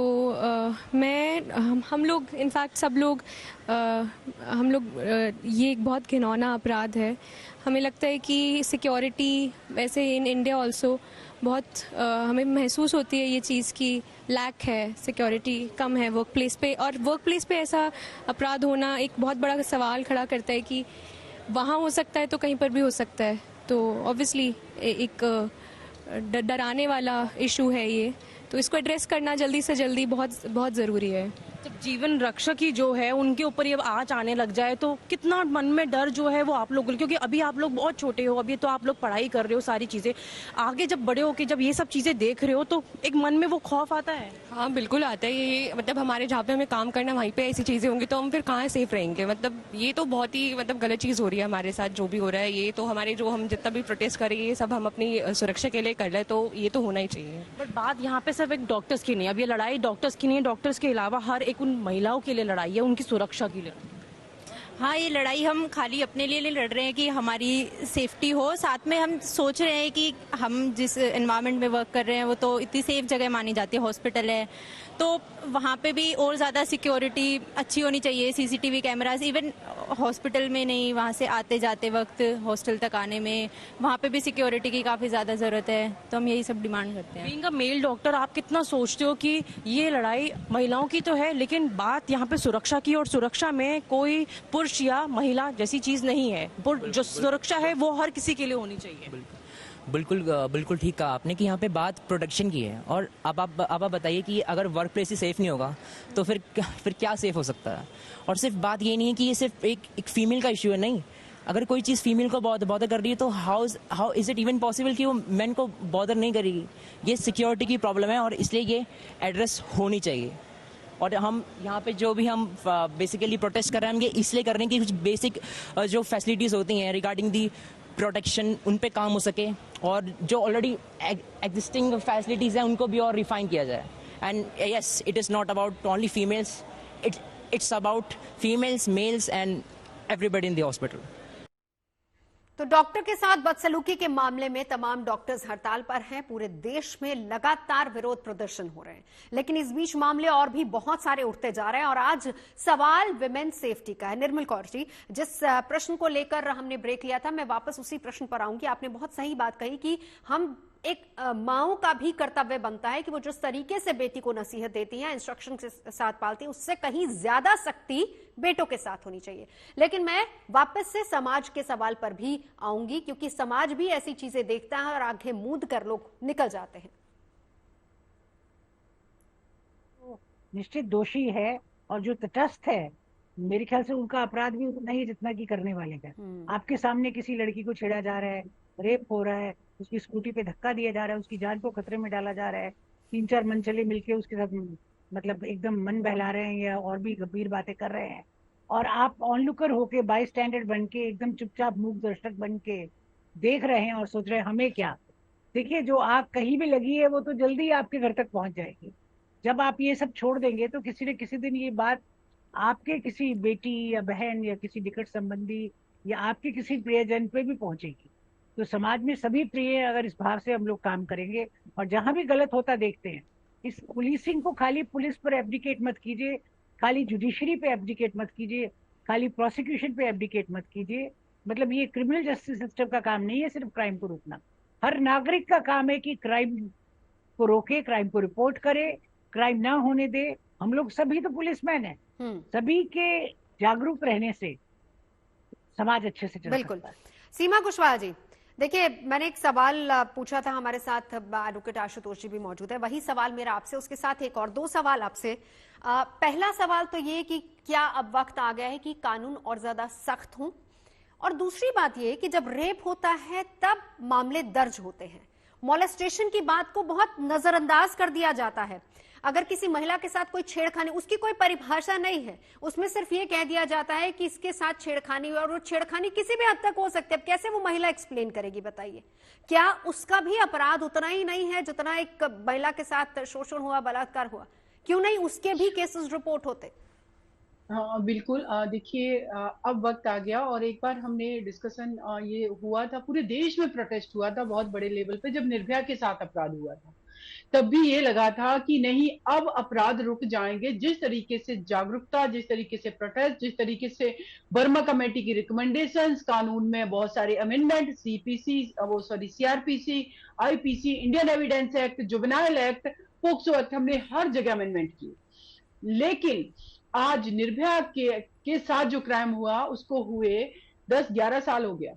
हम लोग इनफैक्ट सब लोग ये एक बहुत घिनौना अपराध है। हमें लगता है कि सिक्योरिटी वैसे इन इंडिया ऑल्सो बहुत हमें महसूस होती है ये चीज़ की लैक है, सिक्योरिटी कम है वर्क प्लेस पे, और वर्क प्लेस पे ऐसा अपराध होना एक बहुत बड़ा सवाल खड़ा करता है कि वहाँ हो सकता है तो कहीं पर भी हो सकता है। तो ऑब्वियसली एक डराने वाला इशू है ये, तो इसको एड्रेस करना जल्दी से जल्दी बहुत बहुत ज़रूरी है।
जब जीवन रक्षा की जो है उनके ऊपर ये आँच आने लग जाए तो कितना मन में डर जो है वो आप लोग, क्योंकि अभी आप लोग बहुत छोटे हो, अभी तो आप लोग पढ़ाई कर रहे हो, सारी चीज़ें, आगे जब बड़े हो के जब ये सब चीज़ें देख रहे हो तो एक मन में वो खौफ आता है।
हाँ बिल्कुल आता है, ये मतलब हमारे जहाँ पे हमें काम करना वहीं पे ऐसी चीज़ें होंगी तो हम फिर कहाँ सेफ रहेंगे। मतलब ये तो बहुत ही गलत चीज़ हो रही है हमारे साथ, जो भी हो रहा है ये तो हमारे जो हम जितना भी प्रोटेस्ट करें ये सब हम अपनी सुरक्षा के लिए कर रहे, तो ये तो होना ही चाहिए।
बट बात यहाँ पे सिर्फ एक डॉक्टर्स की नहीं, अब ये लड़ाई डॉक्टर्स की नहीं है, डॉक्टर्स के अलावा हर एक उन महिलाओं के लिए लड़ाई है, उनकी सुरक्षा के लिए।
हाँ, ये लड़ाई हम खाली अपने लिए नहीं लड़ रहे हैं कि हमारी सेफ्टी हो, साथ में हम सोच रहे हैं कि हम जिस एनवायरनमेंट में वर्क कर रहे हैं वो तो इतनी सेफ जगह मानी जाती है, हॉस्पिटल है, तो वहाँ पे भी और ज़्यादा सिक्योरिटी अच्छी होनी चाहिए, CCTV कैमरास, इवन हॉस्पिटल में नहीं, वहाँ से आते जाते वक्त हॉस्टल तक आने में वहाँ पे भी सिक्योरिटी की काफ़ी ज़्यादा ज़रूरत है। तो हम यही सब डिमांड करते हैं।
बीइंग अ मेल डॉक्टर, आप कितना सोचते हो कि ये लड़ाई महिलाओं की तो है, लेकिन बात यहाँ पे सुरक्षा की, और सुरक्षा में कोई पुरुष या महिला जैसी चीज़ नहीं है, जो सुरक्षा है वो हर किसी के लिए होनी चाहिए।
बिल्कुल ठीक कहा आपने कि यहाँ पे बात प्रोटेक्शन की है। और अब आप बताइए कि अगर वर्क प्लेस ही सेफ नहीं होगा तो फिर क्या सेफ हो सकता है। और सिर्फ बात ये नहीं है कि ये सिर्फ एक फीमेल का इशू है, नहीं, अगर कोई चीज़ फीमेल को बॉदर कर रही है तो how is it even possible कि वो मैन को बॉदर नहीं करेगी। ये सिक्योरिटी की प्रॉब्लम है और इसलिए ये एड्रेस होनी चाहिए। और हम यहाँ पे जो भी हम बेसिकली प्रोटेस्ट कर रहे हैं, हम ये इसलिए कर रहे हैं कि कुछ बेसिक जो फैसिलिटीज़ होती हैं रिगार्डिंग दी प्रोटेक्शन उन पे काम हो सके, और जो ऑलरेडी एग्जिस्टिंग फैसिलिटीज़ हैं उनको भी और रिफाइन किया जाए। And yes, it is not about only females, it's about females, mails and everybody in the hospital.
तो डॉक्टर के साथ बदसलूकी के मामले में तमाम डॉक्टर्स हड़ताल पर हैं। पूरे देश में लगातार विरोध प्रदर्शन हो रहे हैं, लेकिन इस बीच मामले और भी बहुत सारे उठते जा रहे हैं। और आज सवाल विमेन सेफ्टी का है। निर्मल कौर जी, जिस प्रश्न को लेकर हमने ब्रेक लिया था, मैं वापस उसी प्रश्न पर आऊंगी। आपने बहुत सही बात कही कि हम एक माओ का भी कर्तव्य बनता है कि वो जिस तरीके से बेटी को नसीहत देती हैं, इंस्ट्रक्शन के साथ पालती हैं, उससे कहीं ज्यादा सख्ती बेटों के साथ होनी चाहिए। लेकिन मैं वापस से समाज के सवाल पर भी आऊंगी, क्योंकि समाज भी ऐसी चीजें देखता है और आंखें मूंद कर लोग निकल जाते हैं।
निश्चित दोषी है, और जो तटस्थ है मेरे ख्याल से उनका अपराध भी उतना ही जितना कि करने वाले का। आपके सामने किसी लड़की को छेड़ा जा रहा है, रेप हो रहा है, उसकी स्कूटी पे धक्का दिया जा रहा है, उसकी जान को खतरे में डाला जा रहा है, 3-4 मनचले मिलके उसके साथ मतलब एकदम मन बहला रहे हैं या और भी गंभीर बातें कर रहे हैं, और आप ऑनलुकर होके बाई स्टैंडर्ड बन के एकदम चुपचाप मूक दर्शक बन के देख रहे हैं और सोच रहे हैं हमें क्या। देखिए, जो आग कहीं भी लगी है वो तो जल्दी आपके घर तक पहुंच जाएगी। जब आप ये सब छोड़ देंगे तो किसी न किसी दिन ये बात आपके किसी बेटी या बहन या किसी निकट संबंधी या आपके किसी प्रियजन पे भी पहुंचेगी। तो समाज में सभी प्रिय, अगर इस भाव से हम लोग काम करेंगे और जहां भी गलत होता देखते हैं, इस पुलिसिंग को खाली पुलिस पर एब्डिकेट मत कीजिए, खाली जुडिशरी पे एब्डिकेट मत कीजिए, खाली प्रोसिक्यूशन पे एब्डिकेट मत कीजिए। मतलब ये क्रिमिनल जस्टिस सिस्टम का काम नहीं है सिर्फ क्राइम को रोकना, हर नागरिक का काम है कि क्राइम को रोके, क्राइम को रिपोर्ट करे, क्राइम ना होने दे। हम लोग सभी तो पुलिसमैन हैं, सभी के जागरूक रहने से समाज अच्छे से चल
बिल्कुल।
सकता है।
सीमा कुशवाहा जी, देखिए मैंने एक सवाल पूछा था, हमारे साथ एडवोकेट आशुतोष जी भी मौजूद है, वही सवाल मेरा आपसे, उसके साथ एक और 2 सवाल आपसे। पहला सवाल तो ये कि क्या अब वक्त आ गया है कि कानून और ज्यादा सख्त हों, और दूसरी बात ये कि जब रेप होता है तब मामले दर्ज होते हैं, मोलेस्टेशन की बात को बहुत नजरअंदाज कर दिया जाता है। अगर किसी महिला के साथ कोई छेड़खानी, उसकी कोई परिभाषा नहीं है, उसमें सिर्फ ये कह दिया जाता है कि इसके साथ छेड़खानी, और वो छेड़खानी किसी भी हद तक हो सकती है। अब कैसे वो महिला एक्सप्लेन करेगी बताइए? क्या उसका भी अपराध उतना ही नहीं है जितना एक महिला के साथ शोषण हुआ, बलात्कार हुआ? क्यों नहीं उसके भी केसेस रिपोर्ट होते?
हाँ बिल्कुल। देखिए अब वक्त आ गया, और एक बार हमने डिस्कशन ये हुआ था, पूरे देश में प्रोटेस्ट हुआ था बहुत बड़े लेवल पे जब निर्भया के साथ अपराध हुआ था। तब भी ये लगा था कि नहीं, अब अपराध रुक जाएंगे। जिस तरीके से जागरूकता, जिस तरीके से प्रोटेस्ट, जिस तरीके से वर्मा कमेटी की रिकमेंडेशंस, कानून में बहुत सारे amendment, CrPC, IPC, Indian evidence act, juvenile act, POCSO act, हमने हर जगह अमेंडमेंट किए। लेकिन आज निर्भया के साथ जो क्राइम हुआ उसको हुए 10-11 साल हो गया,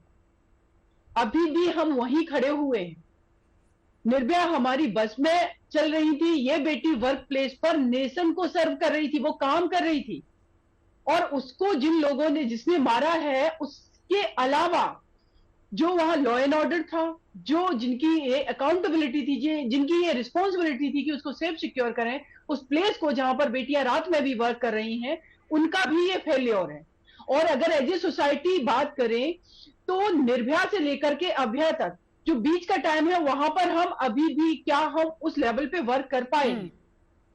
अभी भी हम वहीं खड़े हुए हैं। निर्भया हमारी बस में चल रही थी, ये बेटी वर्क प्लेस पर नेशन को सर्व कर रही थी, वो काम कर रही थी, और उसको जिन लोगों ने, जिसने मारा है, उसके अलावा जो वहां लॉ एंड ऑर्डर था, जो जिनकी ये अकाउंटेबिलिटी थी, जिनकी ये रिस्पॉन्सिबिलिटी थी कि उसको सेफ सिक्योर करें, उस प्लेस को जहां पर बेटियां रात में भी वर्क कर रही हैं, उनका भी ये फेल्योर है। और अगर एज ए सोसाइटी बात करें तो निर्भया से लेकर के अभय तक जो बीच का टाइम है, वहां पर हम अभी भी क्या हम उस लेवल पे वर्क कर पाएंगे?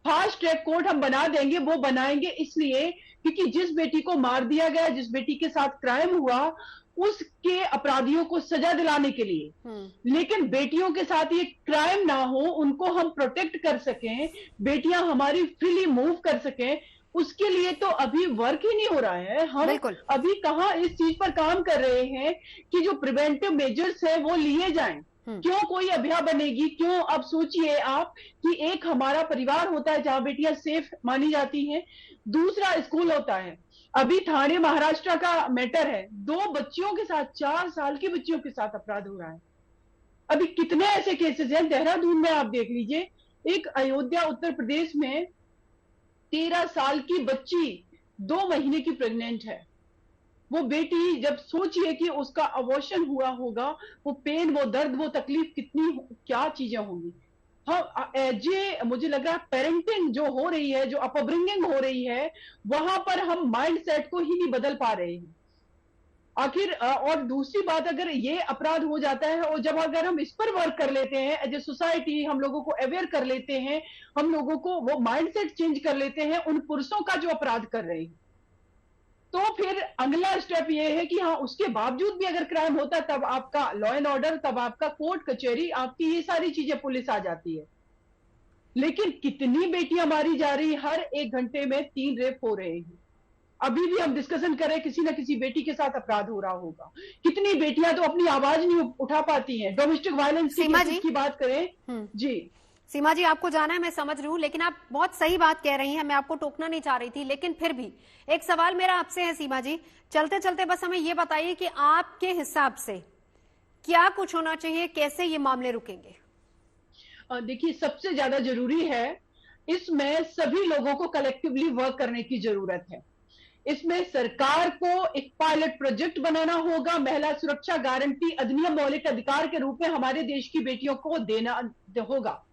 फास्ट ट्रैक कोर्ट हम बना देंगे, वो बनाएंगे इसलिए क्योंकि जिस बेटी को मार दिया गया, जिस बेटी के साथ क्राइम हुआ, उसके अपराधियों को सजा दिलाने के लिए। लेकिन बेटियों के साथ ये क्राइम ना हो, उनको हम प्रोटेक्ट कर सकें, बेटियां हमारी फ्रीली मूव कर सकें, उसके लिए तो अभी वर्क ही नहीं हो रहा है। हम अभी कहाँ इस चीज पर काम कर रहे हैं कि जो प्रिवेंटिव मेजर्स है वो लिए जाएं। क्यों कोई अभया बनेगी? क्यों? अब सोचिए आप कि एक हमारा परिवार होता है जहां बेटियां सेफ मानी जाती हैं, दूसरा स्कूल होता है। अभी थाने महाराष्ट्र का मैटर है, 2 बच्चियों के साथ, 4 साल की बच्चियों के साथ अपराध हो रहा है। अभी कितने ऐसे केसेस हैं देहरादून में, आप देख लीजिए, एक अयोध्या उत्तर प्रदेश में 13 साल की बच्ची 2 महीने की प्रेग्नेंट है। वो बेटी, जब सोचिए कि उसका अबॉर्शन हुआ होगा, वो पेन, वो दर्द, वो तकलीफ, कितनी क्या चीजें होंगी। हाँ, एजे मुझे लग रहा है पेरेंटिंग जो हो रही है, जो अपब्रिंगिंग हो रही है, वहां पर हम माइंड सेट को ही नहीं बदल पा रहे हैं आखिर। और दूसरी बात, अगर ये अपराध हो जाता है और जब अगर हम इस पर वर्क कर लेते हैं एज ए सोसाइटी, हम लोगों को अवेयर कर लेते हैं, हम लोगों को वो माइंडसेट चेंज कर लेते हैं उन पुरुषों का जो अपराध कर रहे हैं, तो फिर अगला स्टेप ये है कि हाँ, उसके बावजूद भी अगर क्राइम होता है तब आपका लॉ एंड ऑर्डर, तब आपका कोर्ट कचहरी, आपकी ये सारी चीजें, पुलिस आ जाती है। लेकिन कितनी बेटियां मारी जा रही, हर 1 घंटे में 3 रेप हो रहे हैं। अभी भी हम डिस्कशन करें, किसी ना किसी बेटी के साथ अपराध हो रहा होगा। कितनी बेटियां तो अपनी आवाज नहीं उठा पाती हैं। डोमेस्टिक वायलेंस की बात करें जी।
सीमा जी, आपको जाना है, मैं समझ रही हूँ, लेकिन आप बहुत सही बात कह रही हैं, मैं आपको टोकना नहीं चाह रही थी, लेकिन फिर भी एक सवाल मेरा आपसे है सीमा जी, चलते चलते बस हमें ये बताइए कि आपके हिसाब से क्या कुछ होना चाहिए, कैसे ये मामले रुकेंगे?
देखिए, सबसे ज्यादा जरूरी है इसमें सभी लोगों को कलेक्टिवली वर्क करने की जरूरत है। इसमें सरकार को एक पायलट प्रोजेक्ट बनाना होगा। महिला सुरक्षा गारंटी अधिनियम मौलिक अधिकार के रूप में हमारे देश की बेटियों को देना होगा,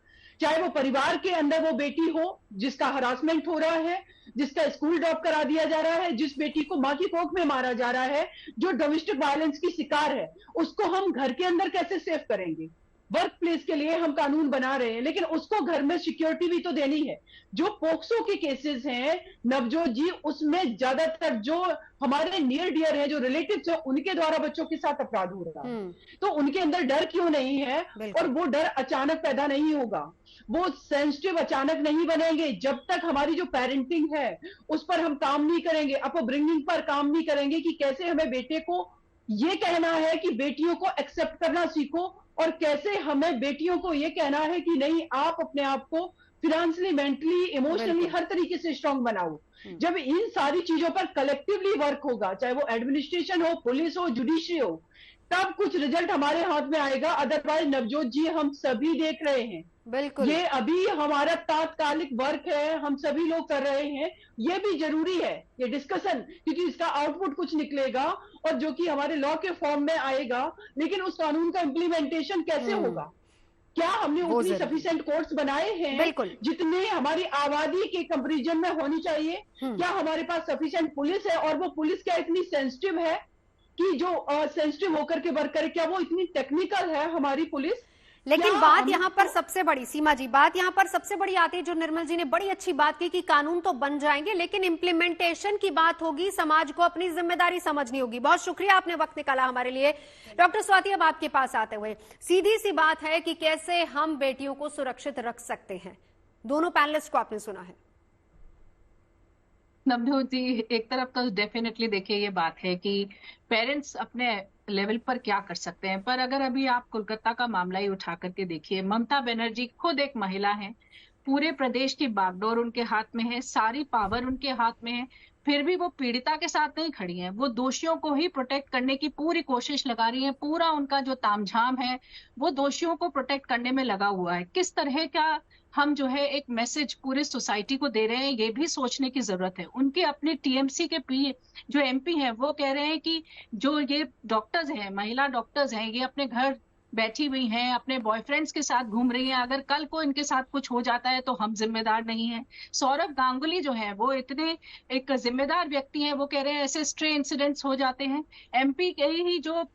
चाहे वो परिवार के अंदर वो बेटी हो जिसका हरासमेंट हो रहा है, जिसका स्कूल ड्रॉप करा दिया जा रहा है, जिस बेटी को मां की कोख में मारा जा रहा है, जो डोमेस्टिक वायलेंस की शिकार है, उसको हम घर के अंदर कैसे सेव करेंगे? वर्क प्लेस के लिए हम कानून बना रहे हैं, लेकिन उसको घर में सिक्योरिटी भी तो देनी है। जो पोक्सो के केसेस हैं नवजोत जी, उसमें ज्यादातर जो हमारे नियर डियर है, जो रिलेटिव्स है, उनके द्वारा बच्चों के साथ अपराध हो रहा है। तो उनके अंदर डर क्यों नहीं है? और वो डर अचानक पैदा नहीं होगा, वो सेंसिटिव अचानक नहीं बनेंगे जब तक हमारी जो पेरेंटिंग है उस पर हम काम नहीं करेंगे, अपब्रिंगिंग पर काम नहीं करेंगे कि कैसे हमें बेटे को ये कहना है कि बेटियों को एक्सेप्ट करना सीखो, और कैसे हमें बेटियों को ये कहना है कि नहीं, आप अपने आप को फिनेंशियली, मेंटली, इमोशनली हर तरीके से स्ट्रांग बनाओ। जब इन सारी चीजों पर कलेक्टिवली वर्क होगा, चाहे वो एडमिनिस्ट्रेशन हो, पुलिस हो, जुडिशरी हो, तब कुछ रिजल्ट हमारे हाथ में आएगा। अदरवाइज नवजोत जी, हम सभी देख रहे हैं,
बिल्कुल
ये अभी हमारा तात्कालिक वर्क है, हम सभी लोग कर रहे हैं। ये भी जरूरी है ये डिस्कशन, क्योंकि इसका आउटपुट कुछ निकलेगा और जो कि हमारे लॉ के फॉर्म में आएगा, लेकिन उस कानून का इम्प्लीमेंटेशन कैसे होगा? क्या हमने उतनी सफिशिएंट कोर्ट्स बनाए हैं जितने हमारी आबादी के कंपैरिजन में होनी चाहिए? क्या हमारे पास सफिशिएंट पुलिस है, और वो पुलिस क्या इतनी सेंसिटिव है कि जो सेंसिटिव होकर के वर्क करे? क्या वो इतनी टेक्निकल है हमारी पुलिस?
लेकिन बात यहाँ पर सबसे बड़ी, सीमा जी, बात यहाँ पर सबसे बड़ी आती है, जो निर्मल जी ने बड़ी अच्छी बात की कि कानून तो बन जाएंगे, लेकिन इम्प्लीमेंटेशन की बात होगी, समाज को अपनी जिम्मेदारी समझनी होगी। बहुत शुक्रिया, आपने वक्त निकाला हमारे लिए। डॉक्टर स्वाति, अब आपके पास आते हुए सीधी सी बात है कि कैसे हम बेटियों को सुरक्षित रख सकते हैं। दोनों पैनलिस्ट को आपने सुना है।
नवजोत जी, एक तरफ तो डेफिनेटली देखिए ये बात है कि पेरेंट्स अपने लेवल पर क्या कर सकते हैं, पर अगर अभी आप कोलकाता का मामला ही उठा करके देखिए, ममता बनर्जी खुद एक महिला है, पूरे प्रदेश की बागडोर उनके हाथ में है, सारी पावर उनके हाथ में है, फिर भी वो पीड़िता के साथ नहीं खड़ी हैं, वो दोषियों को ही प्रोटेक्ट करने की पूरी कोशिश लगा रही हैं। पूरा उनका जो तामझाम है वो दोषियों को प्रोटेक्ट करने में लगा हुआ है। किस तरह का हम जो है एक मैसेज पूरे सोसाइटी को दे रहे हैं, ये भी सोचने की जरूरत है। उनके अपने टीएमसी के जो एमपी हैं वो कह रहे हैं कि जो ये डॉक्टर्स हैं, महिला डॉक्टर्स हैं, ये अपने घर बैठी हुई हैं, अपने बॉयफ्रेंड्स के साथ घूम रही हैं, अगर कल को इनके साथ कुछ हो जाता है तो हम जिम्मेदार नहीं हैं। सौरभ गांगुली जो है वो इतने एक जिम्मेदार व्यक्ति हैं, वो कह रहे हैं ऐसे स्ट्रे इंसिडेंट्स हो जाते हैं। एमपी के ही जो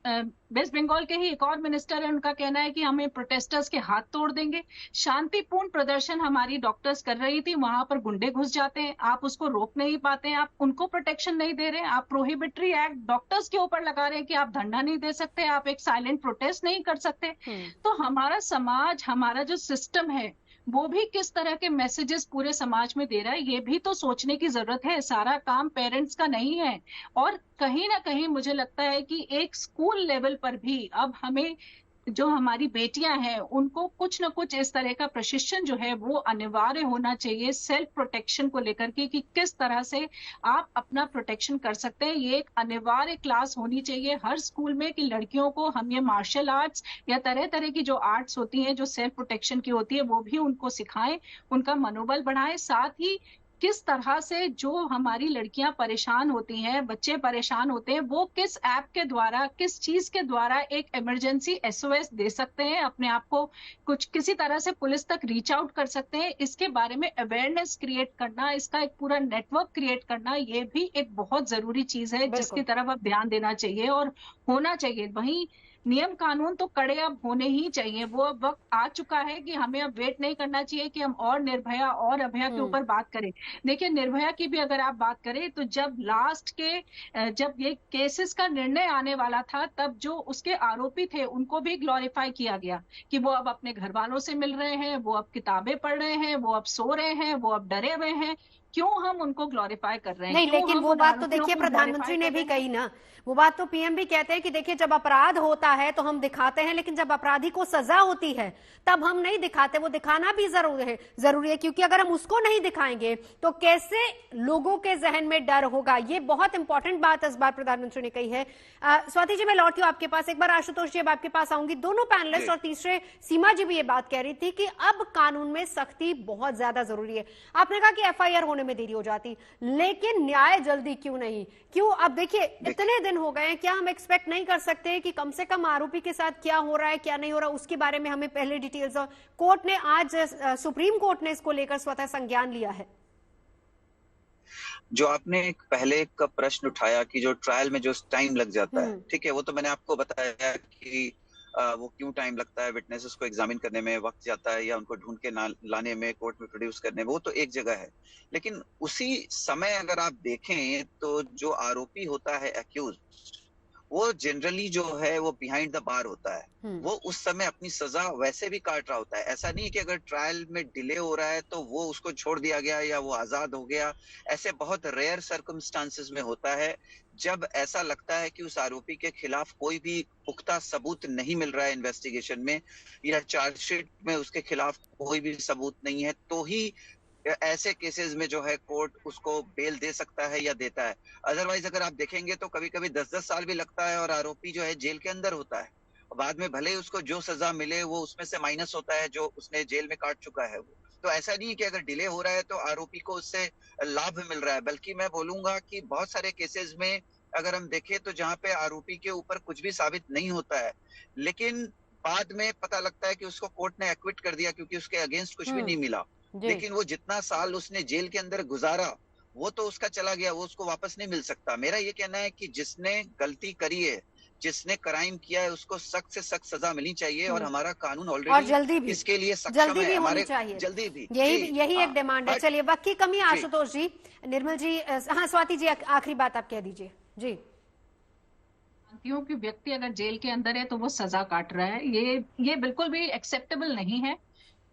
वेस्ट बंगाल के ही एक और मिनिस्टर है, उनका कहना है कि हमें प्रोटेस्टर्स के हाथ तोड़ देंगे। शांतिपूर्ण प्रदर्शन हमारी डॉक्टर्स कर रही थी, वहां पर गुंडे घुस जाते हैं, आप उसको रोक नहीं पाते हैं, आप उनको प्रोटेक्शन नहीं दे रहे हैं, आप प्रोहिबिटरी एक्ट डॉक्टर्स के ऊपर लगा रहे हैं कि आप धरना नहीं दे सकते, आप एक साइलेंट प्रोटेस्ट नहीं कर सकते। तो हमारा समाज, हमारा जो सिस्टम है वो भी किस तरह के मैसेजेस पूरे समाज में दे रहा है, ये भी तो सोचने की जरूरत है। सारा काम पेरेंट्स का नहीं है, और कहीं ना कहीं मुझे लगता है कि एक स्कूल लेवल पर भी अब हमें जो हमारी बेटियां हैं उनको कुछ ना कुछ इस तरह का प्रशिक्षण जो है वो अनिवार्य होना चाहिए, सेल्फ प्रोटेक्शन को लेकर के, कि किस तरह से आप अपना प्रोटेक्शन कर सकते हैं। ये एक अनिवार्य क्लास होनी चाहिए हर स्कूल में, कि लड़कियों को हम ये मार्शल आर्ट्स या तरह तरह की जो आर्ट्स होती हैं जो सेल्फ प्रोटेक्शन की होती है वो भी उनको सिखाएं, उनका मनोबल बढ़ाएं। साथ ही किस तरह से जो हमारी लड़कियां परेशान होती हैं, बच्चे परेशान होते हैं, वो किस ऐप के द्वारा, किस चीज के द्वारा एक इमरजेंसी एसओएस दे सकते हैं, अपने आप को कुछ किसी तरह से पुलिस तक रीच आउट कर सकते हैं, इसके बारे में अवेयरनेस क्रिएट करना, इसका एक पूरा नेटवर्क क्रिएट करना, ये भी एक बहुत जरूरी चीज है जिसकी तरफ अब ध्यान देना चाहिए और होना चाहिए। वहीं नियम कानून तो कड़े अब होने ही चाहिए, वो अब वक्त आ चुका है कि हमें अब वेट नहीं करना चाहिए कि हम और निर्भया और अभया के ऊपर बात करें। देखिए, निर्भया की भी अगर आप बात करें तो जब लास्ट के जब ये केसेस का निर्णय आने वाला था, तब जो उसके आरोपी थे उनको भी ग्लोरीफाई किया गया कि वो अब अपने घर वालों से मिल रहे हैं, वो अब किताबें पढ़ रहे हैं, वो अब सो रहे हैं, वो अब डरे हुए हैं। क्यों हम उनको ग्लोरीफाई कर रहे हैं?
नहीं, लेकिन वो बात तो देखिए प्रधानमंत्री ने भी कही ना, वो बात तो पीएम भी कहते हैं कि देखिए जब अपराध होता है तो हम दिखाते हैं, लेकिन जब अपराधी को सजा होती है तब हम नहीं दिखाते। वो दिखाना भी जरूरी है, क्योंकि अगर हम उसको नहीं दिखाएंगे तो कैसे लोगों के जहन में डर होगा। ये बहुत इंपॉर्टेंट बात इस बार प्रधानमंत्री ने कही है। स्वाति जी, मैं लौटी हूं आपके पास, एक बार आशुतोष जी अब आपके पास आऊंगी। दोनों पैनलिस्ट और तीसरे सीमा जी भी ये बात कह रही थी कि अब कानून में सख्ती बहुत ज्यादा जरूरी है। आपने कहा कि एफआईआर होने में देरी हो जाती, लेकिन न्याय जल्दी क्यों नहीं? क्यों? अब देखिए इतने दिन हो गए हैं, क्या हम एक्सपेक्ट नहीं कर सकते कि कम से कम आरोपी के साथ क्या हो रहा है क्या नहीं हो रहा उसके बारे में हमें पहले डिटेल्स? कोर्ट ने आज, सुप्रीम कोर्ट ने इसको लेकर स्वतः संज्ञान लिया है।
जो आपने पहले का प्रश्न उठाया कि जो ट्रायल में जो टाइम लग जाता है, ठीक है, वो तो मैंने आपको बताया कि वो क्यों टाइम लगता है, विटनेसेस को एग्जामिन करने में वक्त जाता है या उनको ढूंढ के लाने में, कोर्ट में प्रोड्यूस करने में, वो तो एक जगह है। लेकिन उसी समय अगर आप देखें तो जो आरोपी होता है, एक्यूज, वो जनरली जो है वो बिहाइंड द बार होता है। वो उस समय अपनी सजा वैसे भी काट रहा होता है। ऐसा नहीं कि अगर ट्रायल में डिले हो रहा है तो वो उसको छोड़ दिया गया या वो आजाद हो गया। ऐसे बहुत रेयर सर्कमस्टांसेस में होता है जब ऐसा लगता है कि उस आरोपी के खिलाफ कोई भी पुख्ता सबूत नहीं मिल रहा है इन्वेस्टिगेशन में, या चार्जशीट में उसके खिलाफ कोई भी सबूत नहीं है, तो ही ऐसे केसेस में जो है कोर्ट उसको बेल दे सकता है या देता है। अदरवाइज अगर आप देखेंगे तो कभी कभी 10-10 साल भी लगता है और आरोपी जो है जेल के अंदर होता है। बाद में भले ही उसको जो सजा मिले वो उसमें से माइनस होता है जो उसने जेल में काट चुका है। वो तो ऐसा नहीं कि अगर डिले हो रहा है तो आरोपी को उससे लाभ मिल रहा है, बल्कि मैं बोलूंगा कि बहुत सारे केसेस में अगर हम देखें तो जहाँ पे आरोपी के ऊपर कुछ भी साबित नहीं होता है, लेकिन बाद में पता लगता है कि उसको कोर्ट ने एक्विट कर दिया क्योंकि उसके अगेंस्ट कुछ भी नहीं मिला। लेकिन वो जितना साल उसने जेल के अंदर गुजारा वो तो उसका चला गया, वो उसको वापस नहीं मिल सकता। मेरा ये कहना है कि जिसने गलती करी है, जिसने क्राइम किया है, उसको सख्त से सख्त सजा मिलनी चाहिए और हमारा कानून ऑलरेडी
जल्दी भी
इसके लिए सक्षम है। हमारे जल्दी भी
यही एक डिमांड है। चलिए, वक्त की कमी, आशुतोष जी, निर्मल जी, हाँ स्वाति जी, आखिरी बात आप कह दीजिए जी।
कि व्यक्ति अगर जेल के अंदर है तो वो सजा काट रहा है, ये बिल्कुल भी एक्सेप्टेबल नहीं है।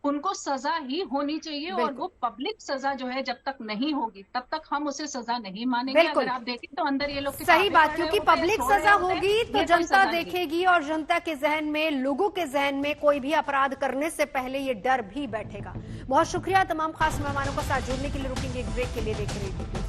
उनको सजा ही होनी चाहिए और वो पब्लिक सजा जो है जब तक नहीं होगी तब तक हम उसे सजा नहीं मानेंगे। अगर आप देखें तो अंदर ये लोग
सही बात, क्योंकि पब्लिक सजा होगी तो जनता देखेगी और जनता के जहन में, लोगों के जहन में कोई भी अपराध करने से पहले ये डर भी बैठेगा। बहुत शुक्रिया तमाम खास मेहमानों का साथ जुड़ने के लिए। रुकेंगे एक ब्रेक के लिए, देखते रहिए।